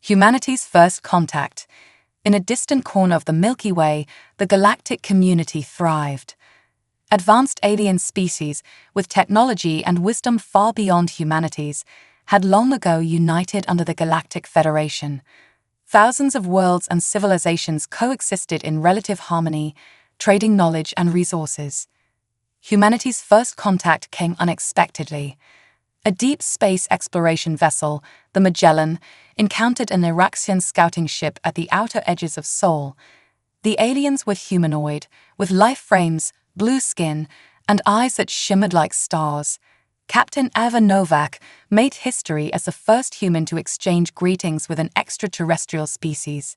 Humanity's first contact. In a distant corner of the Milky Way, the galactic community thrived. Advanced alien species, with technology and wisdom far beyond humanity's, had long ago united under the Galactic Federation. Thousands of worlds and civilizations coexisted in relative harmony, trading knowledge and resources. Humanity's first contact came unexpectedly. A deep space exploration vessel, the Magellan, encountered an Iraxian scouting ship at the outer edges of Sol. The aliens were humanoid, with life frames, blue skin, and eyes that shimmered like stars. Captain Ava Novak made history as the first human to exchange greetings with an extraterrestrial species.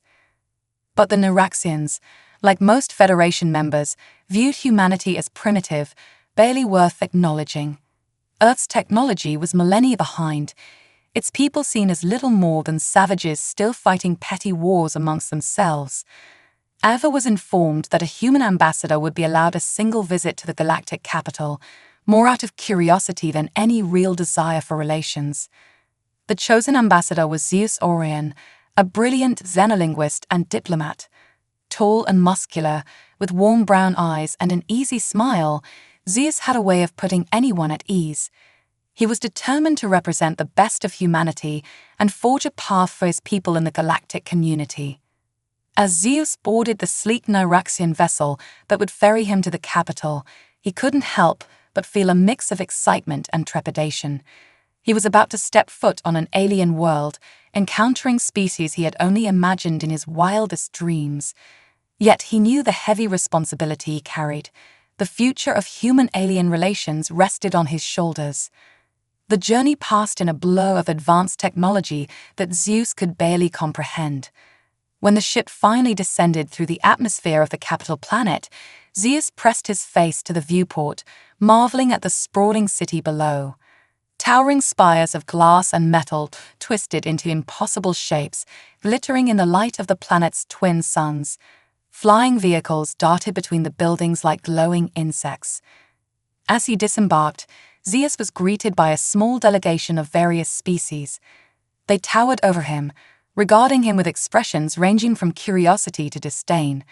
But the Iraxians, like most Federation members, viewed humanity as primitive, barely worth acknowledging. Earth's technology was millennia behind, its people seen as little more than savages still fighting petty wars amongst themselves. Ava was informed that a human ambassador would be allowed a single visit to the galactic capital, more out of curiosity than any real desire for relations. The chosen ambassador was Zeus Orion, a brilliant xenolinguist and diplomat. Tall and muscular, with warm brown eyes and an easy smile, Zeus had a way of putting anyone at ease. He was determined to represent the best of humanity and forge a path for his people in the galactic community. As Zeus boarded the sleek Iraxian vessel that would ferry him to the capital, he couldn't help but feel a mix of excitement and trepidation. He was about to step foot on an alien world, encountering species he had only imagined in his wildest dreams. Yet he knew the heavy responsibility he carried. The future of human-alien relations rested on his shoulders. The journey passed in a blow of advanced technology that Zeus could barely comprehend. When the ship finally descended through the atmosphere of the capital planet, Zeus pressed his face to the viewport, marveling at the sprawling city below. Towering spires of glass and metal twisted into impossible shapes, glittering in the light of the planet's twin suns. Flying vehicles darted between the buildings like glowing insects. As he disembarked, Zeus was greeted by a small delegation of various species. They towered over him, regarding him with expressions ranging from curiosity to disdain.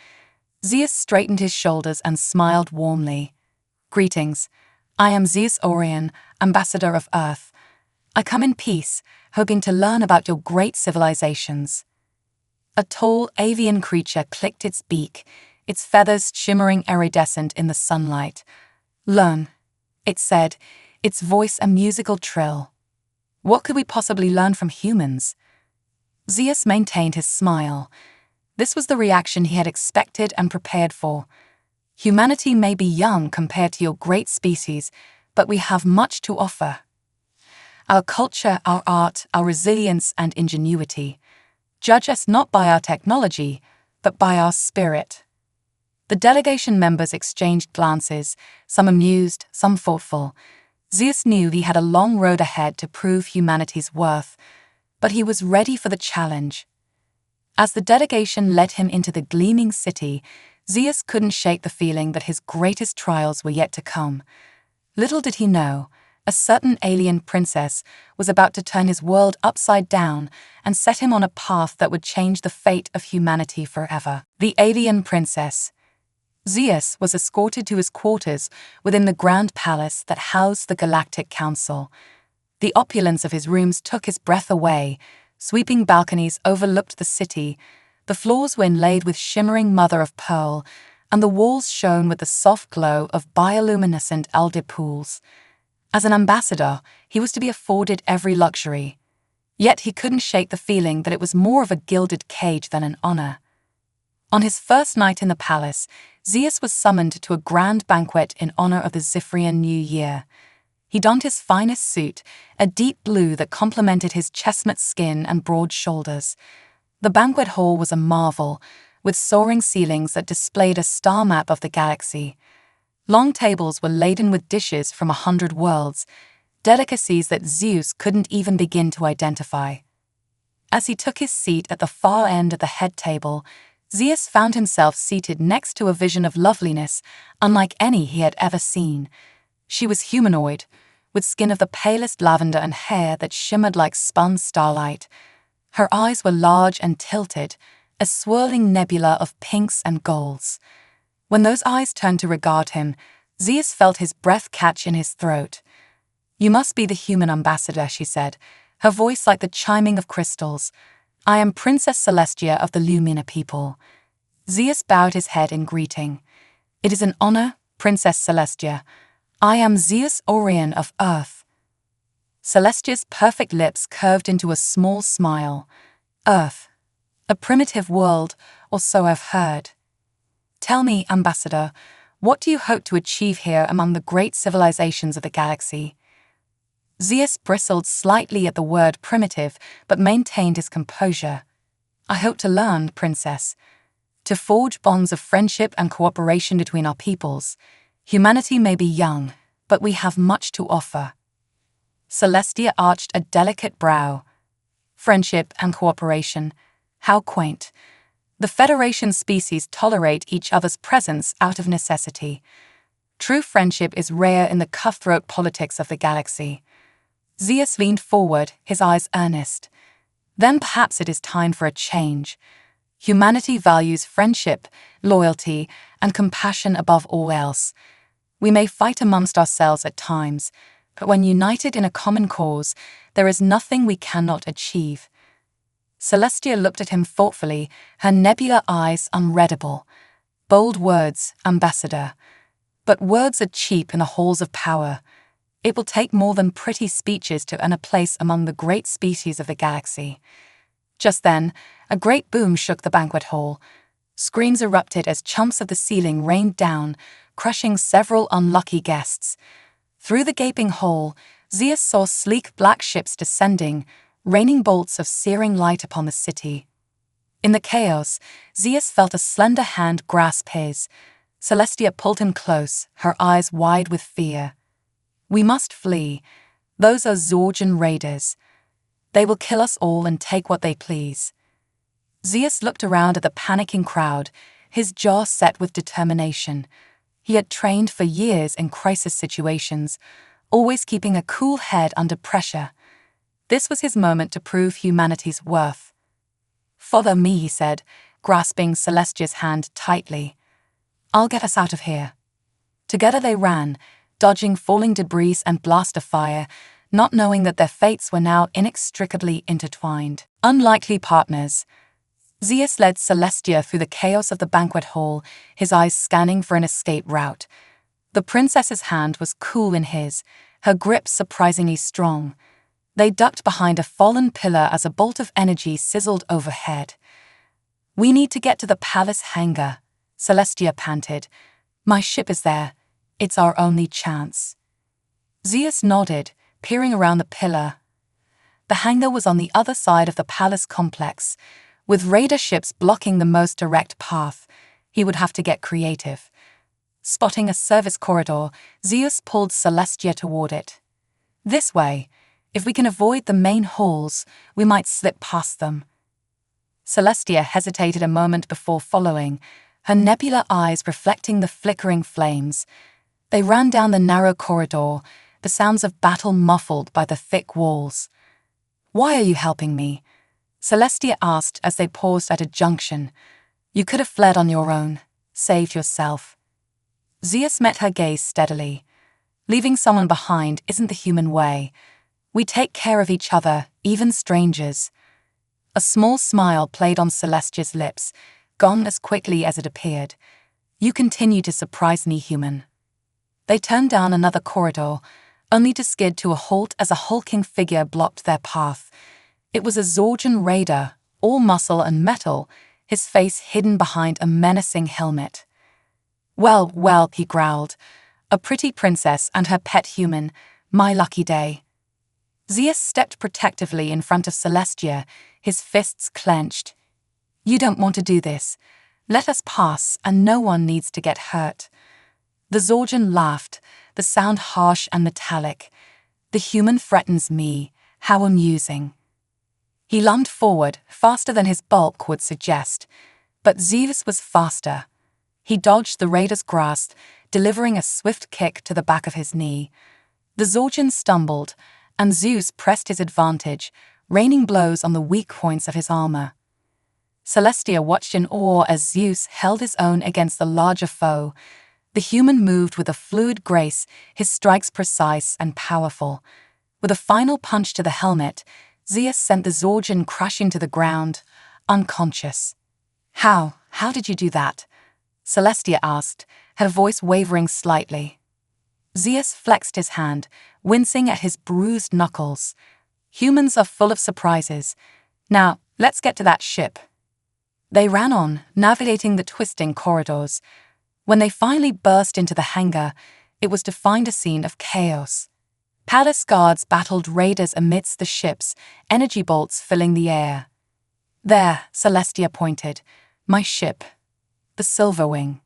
Zeus straightened his shoulders and smiled warmly. "Greetings. I am Zeus Orion, ambassador of Earth. I come in peace, hoping to learn about your great civilizations." A tall avian creature clicked its beak, its feathers shimmering iridescent in the sunlight. "Learn," it said, its voice a musical trill. "What could we possibly learn from humans?" Zeus maintained his smile. This was the reaction he had expected and prepared for. "Humanity may be young compared to your great species, but we have much to offer. Our culture, our art, our resilience and ingenuity. Judge us not by our technology, but by our spirit." The delegation members exchanged glances, some amused, some thoughtful. Zeus knew he had a long road ahead to prove humanity's worth, but he was ready for the challenge. As the delegation led him into the gleaming city, Zeus couldn't shake the feeling that his greatest trials were yet to come. Little did he know, a certain alien princess was about to turn his world upside down and set him on a path that would change the fate of humanity forever. The alien princess. Zeus was escorted to his quarters within the grand palace that housed the Galactic Council. The opulence of his rooms took his breath away. Sweeping balconies overlooked the city. The floors were inlaid with shimmering mother-of-pearl, and the walls shone with the soft glow of bioluminescent algae pools. As an ambassador, he was to be afforded every luxury. Yet he couldn't shake the feeling that it was more of a gilded cage than an honor. On his first night in the palace, Zeus was summoned to a grand banquet in honor of the Zephyrian New Year. He donned his finest suit, a deep blue that complemented his chestnut skin and broad shoulders. The banquet hall was a marvel, with soaring ceilings that displayed a star map of the galaxy. Long tables were laden with dishes from 100 worlds, delicacies that Zeus couldn't even begin to identify. As he took his seat at the far end of the head table, Zeus found himself seated next to a vision of loveliness unlike any he had ever seen. She was humanoid, with skin of the palest lavender and hair that shimmered like spun starlight. Her eyes were large and tilted, a swirling nebula of pinks and golds. When those eyes turned to regard him, Zeus felt his breath catch in his throat. "You must be the human ambassador," she said, her voice like the chiming of crystals. "I am Princess Celestia of the Lumina people." Zeus bowed his head in greeting. "It is an honor, Princess Celestia. I am Zeus Orion of Earth." Celestia's perfect lips curved into a small smile. "Earth. A primitive world, or so I've heard. Tell me, Ambassador, what do you hope to achieve here among the great civilizations of the galaxy?" Zeus bristled slightly at the word primitive, but maintained his composure. "I hope to learn, Princess. To forge bonds of friendship and cooperation between our peoples. Humanity may be young, but we have much to offer." Celestia arched a delicate brow. "Friendship and cooperation. How quaint. The Federation species tolerate each other's presence out of necessity. True friendship is rare in the cutthroat politics of the galaxy." Zeus leaned forward, his eyes earnest. "Then perhaps it is time for a change. Humanity values friendship, loyalty, and compassion above all else. We may fight amongst ourselves at times, but when united in a common cause, there is nothing we cannot achieve." Celestia looked at him thoughtfully, her nebular eyes unreadable. "Bold words, Ambassador. But words are cheap in the halls of power. It will take more than pretty speeches to earn a place among the great species of the galaxy." Just then, a great boom shook the banquet hall. Screams erupted as chunks of the ceiling rained down, crushing several unlucky guests. Through the gaping hole, Zeus saw sleek black ships descending, raining bolts of searing light upon the city. In the chaos, Zeus felt a slender hand grasp his. Celestia pulled him close, her eyes wide with fear. "We must flee. Those are Zorgian raiders. They will kill us all and take what they please." Zeus looked around at the panicking crowd, his jaw set with determination. He had trained for years in crisis situations, always keeping a cool head under pressure. This was his moment to prove humanity's worth. "Follow me," he said, grasping Celestia's hand tightly. "I'll get us out of here." Together they ran, dodging falling debris and blast of fire, not knowing that their fates were now inextricably intertwined. Unlikely partners. Zeus led Celestia through the chaos of the banquet hall, his eyes scanning for an escape route. The princess's hand was cool in his, her grip surprisingly strong. They ducked behind a fallen pillar as a bolt of energy sizzled overhead. "We need to get to the palace hangar," Celestia panted. "My ship is there. It's our only chance." Zeus nodded, peering around the pillar. The hangar was on the other side of the palace complex. With raider ships blocking the most direct path, he would have to get creative. Spotting a service corridor, Zeus pulled Celestia toward it. "This way. If we can avoid the main halls, we might slip past them." Celestia hesitated a moment before following, her nebular eyes reflecting the flickering flames. They ran down the narrow corridor, the sounds of battle muffled by the thick walls. "Why are you helping me?" Celestia asked as they paused at a junction. "You could have fled on your own, saved yourself." Zeus met her gaze steadily. "Leaving someone behind isn't the human way. We take care of each other, even strangers." A small smile played on Celestia's lips, gone as quickly as it appeared. "You continue to surprise me, human." They turned down another corridor, only to skid to a halt as a hulking figure blocked their path. It was a Zorgian raider, all muscle and metal, his face hidden behind a menacing helmet. "Well, well," he growled. "A pretty princess and her pet human. My lucky day." Zeus stepped protectively in front of Celestia, his fists clenched. "You don't want to do this. Let us pass, and no one needs to get hurt." The Zorgian laughed, the sound harsh and metallic. "The human threatens me. How amusing." He lunged forward, faster than his bulk would suggest. But Zeus was faster. He dodged the raider's grasp, delivering a swift kick to the back of his knee. The Zorgian stumbled, and Zeus pressed his advantage, raining blows on the weak points of his armor. Celestia watched in awe as Zeus held his own against the larger foe. The human moved with a fluid grace, his strikes precise and powerful. With a final punch to the helmet, Zeus sent the Zorgon crashing to the ground, unconscious. How did you do that?" Celestia asked, her voice wavering slightly. Zeus flexed his hand, wincing at his bruised knuckles. "Humans are full of surprises. Now, let's get to that ship." They ran on, navigating the twisting corridors. When they finally burst into the hangar, it was to find a scene of chaos. Palace guards battled raiders amidst the ships, energy bolts filling the air. "There," Celestia pointed, "my ship, the Silverwing."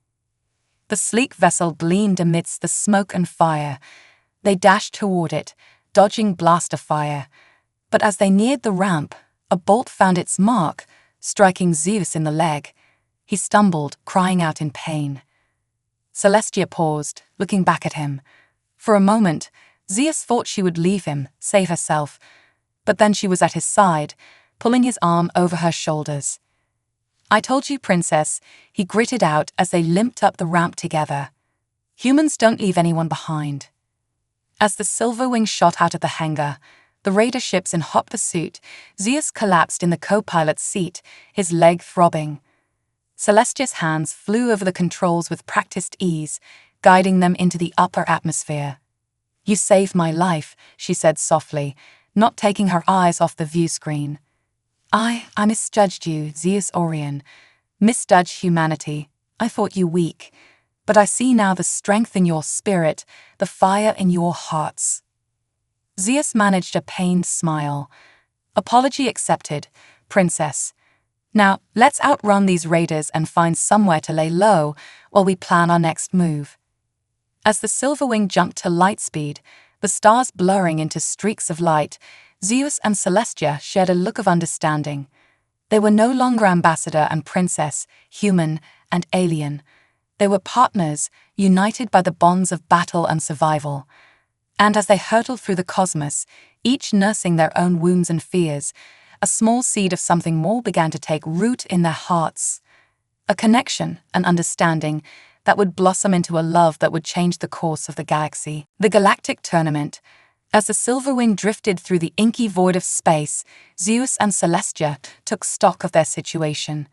The sleek vessel gleamed amidst the smoke and fire. They dashed toward it, dodging blaster fire. But as they neared the ramp, a bolt found its mark, striking Zeus in the leg. He stumbled, crying out in pain. Celestia paused, looking back at him. For a moment, Zeus thought she would leave him, save herself, but then she was at his side, pulling his arm over her shoulders. "I told you, Princess," he gritted out as they limped up the ramp together. "Humans don't leave anyone behind." As the Silverwing shot out of the hangar, the raider ships in hot pursuit, Zeus collapsed in the co-pilot's seat, his leg throbbing. Celestia's hands flew over the controls with practiced ease, guiding them into the upper atmosphere. "You saved my life," she said softly, not taking her eyes off the view screen. I misjudged you, Zeus Orion. Misjudged humanity. I thought you weak. But I see now the strength in your spirit, the fire in your hearts." Zeus managed a pained smile. "Apology accepted, Princess. Now, let's outrun these raiders and find somewhere to lay low while we plan our next move." As the Silverwing jumped to light speed, the stars blurring into streaks of light, Zeus and Celestia shared a look of understanding. They were no longer ambassador and princess, human and alien. They were partners, united by the bonds of battle and survival. And as they hurtled through the cosmos, each nursing their own wounds and fears, a small seed of something more began to take root in their hearts. A connection, an understanding, that would blossom into a love that would change the course of the galaxy. The Galactic Tournament. As the Silverwing drifted through the inky void of space, Zeus and Celestia took stock of their situation.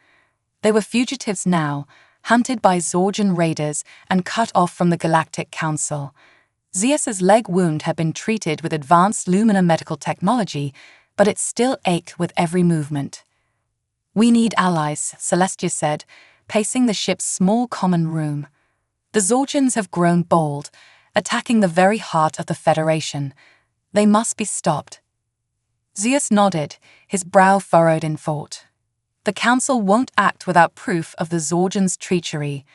They were fugitives now, hunted by Zorgon raiders and cut off from the Galactic Council. Zeus's leg wound had been treated with advanced Lumina medical technology, but it still ached with every movement. "We need allies," Celestia said, pacing the ship's small common room. "The Zorgons have grown bold, attacking the very heart of the Federation. They must be stopped." Zeus nodded, his brow furrowed in thought. "The Council won't act without proof of the Zorgons' treachery.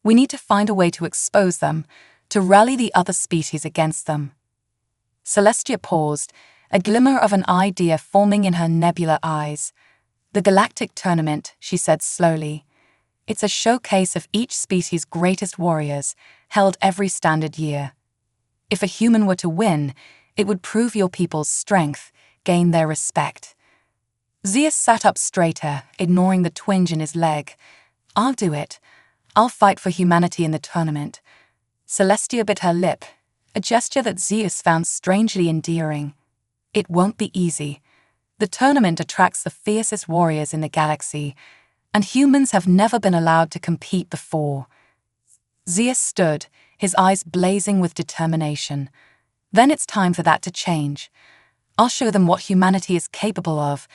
We need to find a way to expose them, to rally the other species against them." Celestia paused, a glimmer of an idea forming in her nebular eyes. "The Galactic Tournament," she said slowly. "It's a showcase of each species' greatest warriors, held every standard year. If a human were to win, it would prove your people's strength, gain their respect." Zeus sat up straighter, ignoring the twinge in his leg. "I'll do it. I'll fight for humanity in the tournament." Celestia bit her lip, a gesture that Zeus found strangely endearing. "It won't be easy. The tournament attracts the fiercest warriors in the galaxy, and humans have never been allowed to compete before." Zeus stood, his eyes blazing with determination. "Then it's time for that to change. I'll show them what humanity is capable of.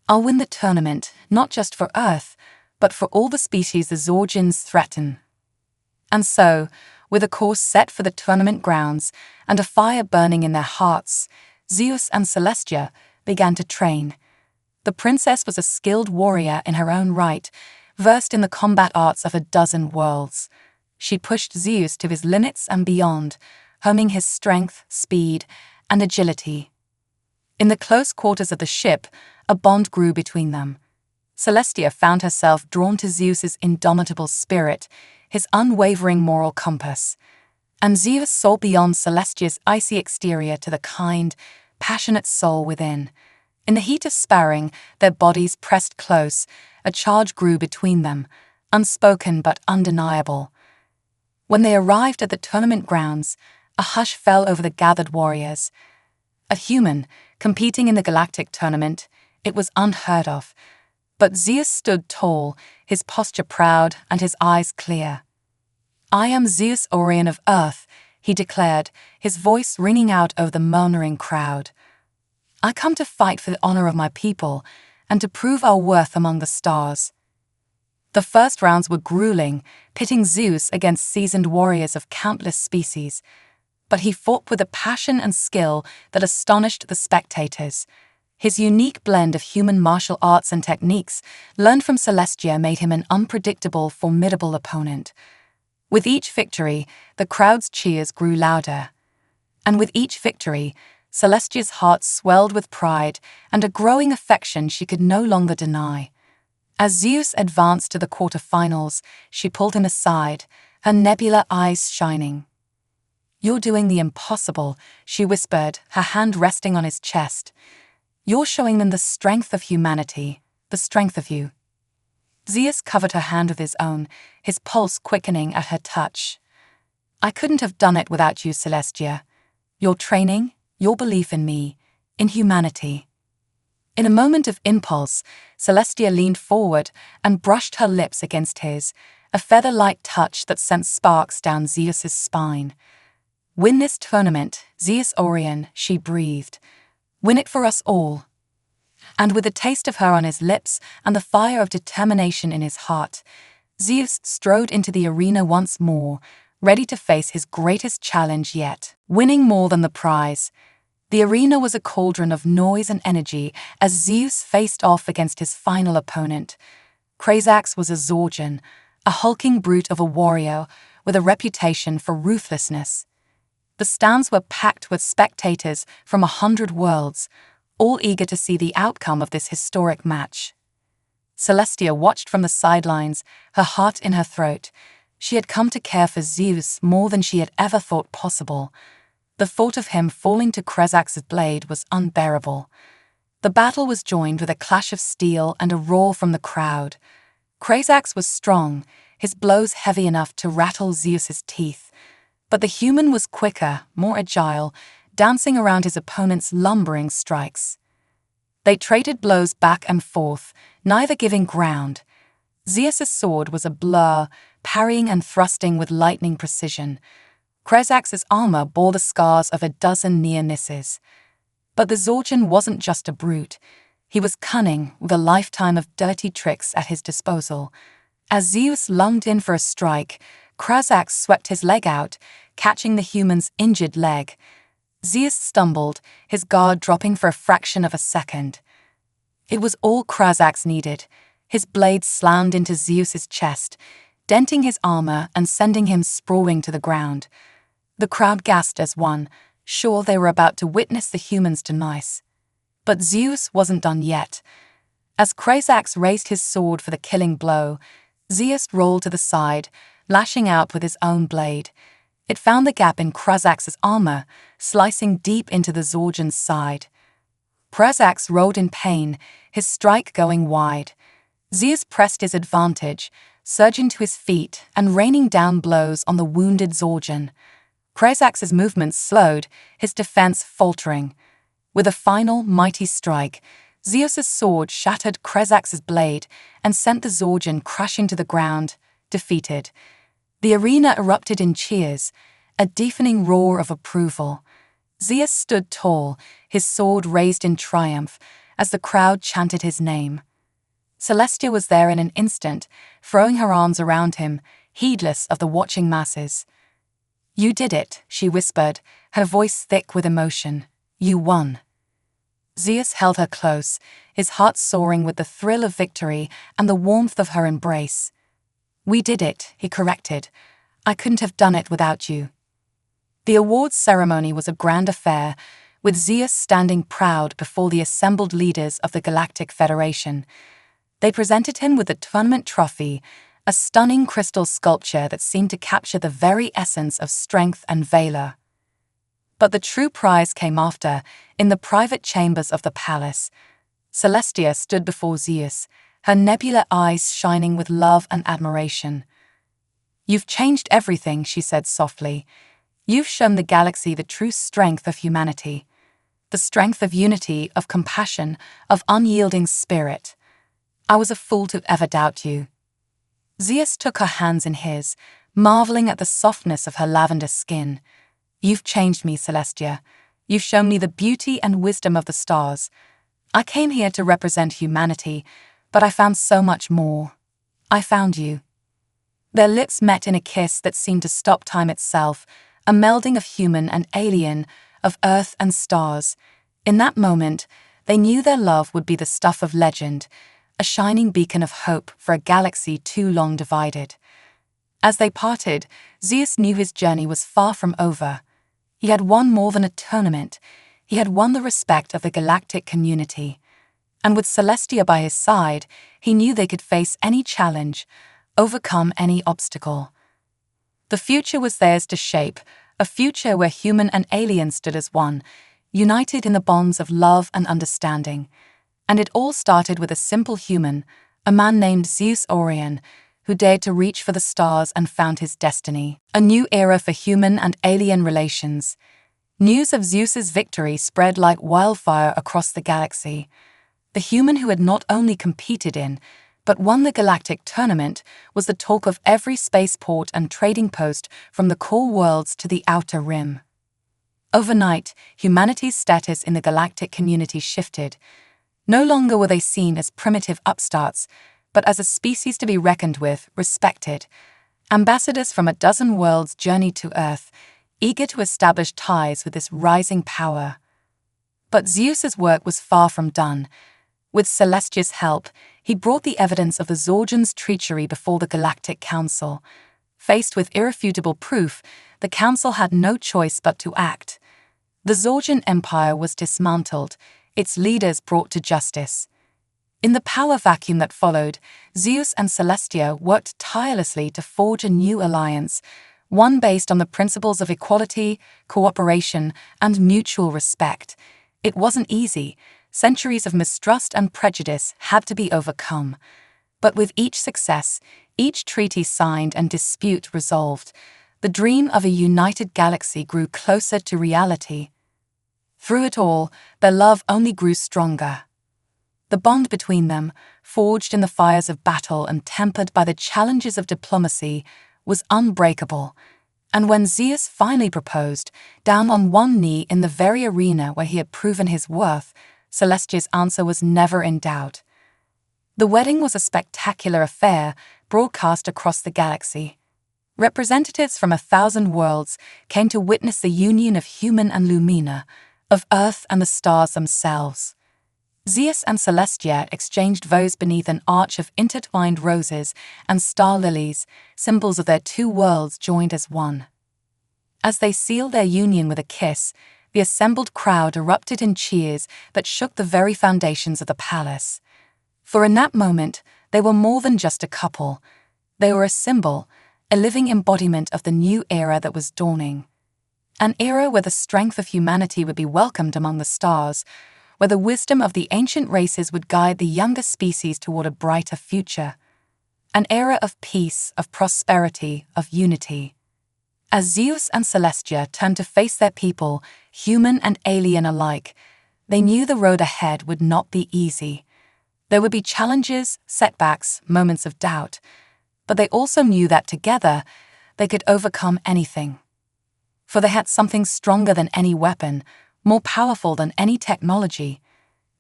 I'll win the tournament, not just for Earth, but for all the species the Zorgons threaten." And so, with a course set for the tournament grounds and a fire burning in their hearts, Zeus and Celestia began to train. The princess was a skilled warrior in her own right, versed in the combat arts of a dozen worlds. She pushed Zeus to his limits and beyond, honing his strength, speed, and agility. In the close quarters of the ship, a bond grew between them. Celestia found herself drawn to Zeus's indomitable spirit, his unwavering moral compass. And Zeus saw beyond Celestia's icy exterior to the kind, passionate soul within. In the heat of sparring, their bodies pressed close, a charge grew between them, unspoken but undeniable. When they arrived at the tournament grounds, a hush fell over the gathered warriors. A human, competing in the galactic tournament, it was unheard of. But Zeus stood tall, his posture proud and his eyes clear. "I am Zeus Orion of Earth," he declared, his voice ringing out over the murmuring crowd. "I come to fight for the honor of my people and to prove our worth among the stars." The first rounds were grueling, pitting Zeus against seasoned warriors of countless species. But he fought with a passion and skill that astonished the spectators. His unique blend of human martial arts and techniques, learned from Celestia, made him an unpredictable, formidable opponent. With each victory, the crowd's cheers grew louder. And with each victory, Celestia's heart swelled with pride and a growing affection she could no longer deny. As Zeus advanced to the quarterfinals, she pulled him aside, her nebula eyes shining. "You're doing the impossible," she whispered, her hand resting on his chest. "You're showing them the strength of humanity, the strength of you." Zeus covered her hand with his own, his pulse quickening at her touch. "I couldn't have done it without you, Celestia. Your training, your belief in me, in humanity." In a moment of impulse, Celestia leaned forward and brushed her lips against his, a feather-light touch that sent sparks down Zeus's spine. "Win this tournament, Zeus Orion," she breathed. "Win it for us all." And with a taste of her on his lips and the fire of determination in his heart, Zeus strode into the arena once more, ready to face his greatest challenge yet, winning more than the prize. The arena was a cauldron of noise and energy as Zeus faced off against his final opponent. Krasax was a Zorgon, a hulking brute of a warrior with a reputation for ruthlessness. The stands were packed with spectators from 100 worlds, all eager to see the outcome of this historic match. Celestia watched from the sidelines, her heart in her throat. She had come to care for Zeus more than she had ever thought possible. The thought of him falling to Krasax's blade was unbearable. The battle was joined with a clash of steel and a roar from the crowd. Krasax was strong, his blows heavy enough to rattle Zeus's teeth. But the human was quicker, more agile, dancing around his opponent's lumbering strikes. They traded blows back and forth, neither giving ground. Zeus's sword was a blur, parrying and thrusting with lightning precision. Krasax's armor bore the scars of a dozen near misses. But the Zorgon wasn't just a brute. He was cunning, with a lifetime of dirty tricks at his disposal. As Zeus lunged in for a strike, Krasax swept his leg out, catching the human's injured leg. Zeus stumbled, his guard dropping for a fraction of a second. It was all Krasax needed. His blade slammed into Zeus's chest, denting his armor and sending him sprawling to the ground. The crowd gasped as one, sure they were about to witness the human's demise. But Zeus wasn't done yet. As Krasax raised his sword for the killing blow, Zeus rolled to the side, lashing out with his own blade. It found the gap in Krasax's armor, slicing deep into the Zorgon's side. Krasax rolled in pain, his strike going wide. Zeus pressed his advantage, surging to his feet and raining down blows on the wounded Zorgon. Krasax's movements slowed, his defense faltering. With a final, mighty strike, Zeus's sword shattered Krasax's blade and sent the Zorgon crashing to the ground, defeated. The arena erupted in cheers, a deafening roar of approval. Zeus stood tall, his sword raised in triumph, as the crowd chanted his name. Celestia was there in an instant, throwing her arms around him, heedless of the watching masses. "You did it," she whispered, her voice thick with emotion. "You won." Zeus held her close, his heart soaring with the thrill of victory and the warmth of her embrace. "We did it," he corrected. "I couldn't have done it without you." The awards ceremony was a grand affair, with Zeus standing proud before the assembled leaders of the Galactic Federation. They presented him with the tournament trophy, a stunning crystal sculpture that seemed to capture the very essence of strength and valor. But the true prize came after, in the private chambers of the palace. Celestia stood before Zeus, her nebula eyes shining with love and admiration. "You've changed everything," she said softly. "You've shown the galaxy the true strength of humanity. The strength of unity, of compassion, of unyielding spirit. I was a fool to ever doubt you." Zeus took her hands in his, marveling at the softness of her lavender skin. "You've changed me, Celestia. You've shown me the beauty and wisdom of the stars. I came here to represent humanity, but I found so much more. I found you." Their lips met in a kiss that seemed to stop time itself, a melding of human and alien, of earth and stars. In that moment, they knew their love would be the stuff of legend, a shining beacon of hope for a galaxy too long divided. As they parted, Zeus knew his journey was far from over. He had won more than a tournament. He had won the respect of the galactic community. And with Celestia by his side, he knew they could face any challenge, overcome any obstacle. The future was theirs to shape, a future where human and alien stood as one, united in the bonds of love and understanding. And it all started with a simple human, a man named Zeus Orion, who dared to reach for the stars and found his destiny. A new era for human and alien relations. News of Zeus's victory spread like wildfire across the galaxy. The human who had not only competed in, but won the galactic tournament was the talk of every spaceport and trading post from the core worlds to the outer rim. Overnight, humanity's status in the galactic community shifted. No longer were they seen as primitive upstarts, but as a species to be reckoned with, respected. Ambassadors from a dozen worlds journeyed to Earth, eager to establish ties with this rising power. But Zeus's work was far from done. With Celestia's help, he brought the evidence of the Zorgians' treachery before the Galactic Council. Faced with irrefutable proof, the Council had no choice but to act. The Zorgian Empire was dismantled, its leaders brought to justice. In the power vacuum that followed, Zeus and Celestia worked tirelessly to forge a new alliance, one based on the principles of equality, cooperation, and mutual respect. It wasn't easy. Centuries of mistrust and prejudice had to be overcome. But with each success, each treaty signed and dispute resolved, the dream of a united galaxy grew closer to reality. Through it all, their love only grew stronger. The bond between them, forged in the fires of battle and tempered by the challenges of diplomacy, was unbreakable. And when Zeus finally proposed, down on one knee in the very arena where he had proven his worth, Celestia's answer was never in doubt. The wedding was a spectacular affair, broadcast across the galaxy. Representatives from 1,000 worlds came to witness the union of human and Lumina, of Earth and the stars themselves. Zeus and Celestia exchanged vows beneath an arch of intertwined roses and star lilies, symbols of their two worlds joined as one. As they sealed their union with a kiss, the assembled crowd erupted in cheers that shook the very foundations of the palace. For in that moment, they were more than just a couple. They were a symbol, a living embodiment of the new era that was dawning. An era where the strength of humanity would be welcomed among the stars, where the wisdom of the ancient races would guide the younger species toward a brighter future. An era of peace, of prosperity, of unity. As Zeus and Celestia turned to face their people, human and alien alike, they knew the road ahead would not be easy. There would be challenges, setbacks, moments of doubt, but they also knew that together they could overcome anything. For they had something stronger than any weapon, more powerful than any technology.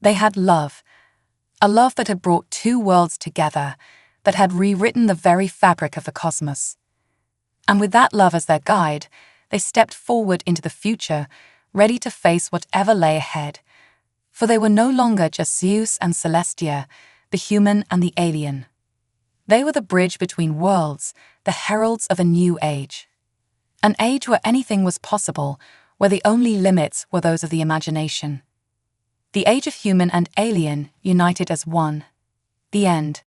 They had love, a love that had brought two worlds together, that had rewritten the very fabric of the cosmos. And with that love as their guide, they stepped forward into the future, ready to face whatever lay ahead. For they were no longer just Zeus and Celestia, the human and the alien. They were the bridge between worlds, the heralds of a new age. An age where anything was possible, where the only limits were those of the imagination. The age of human and alien united as one. The end.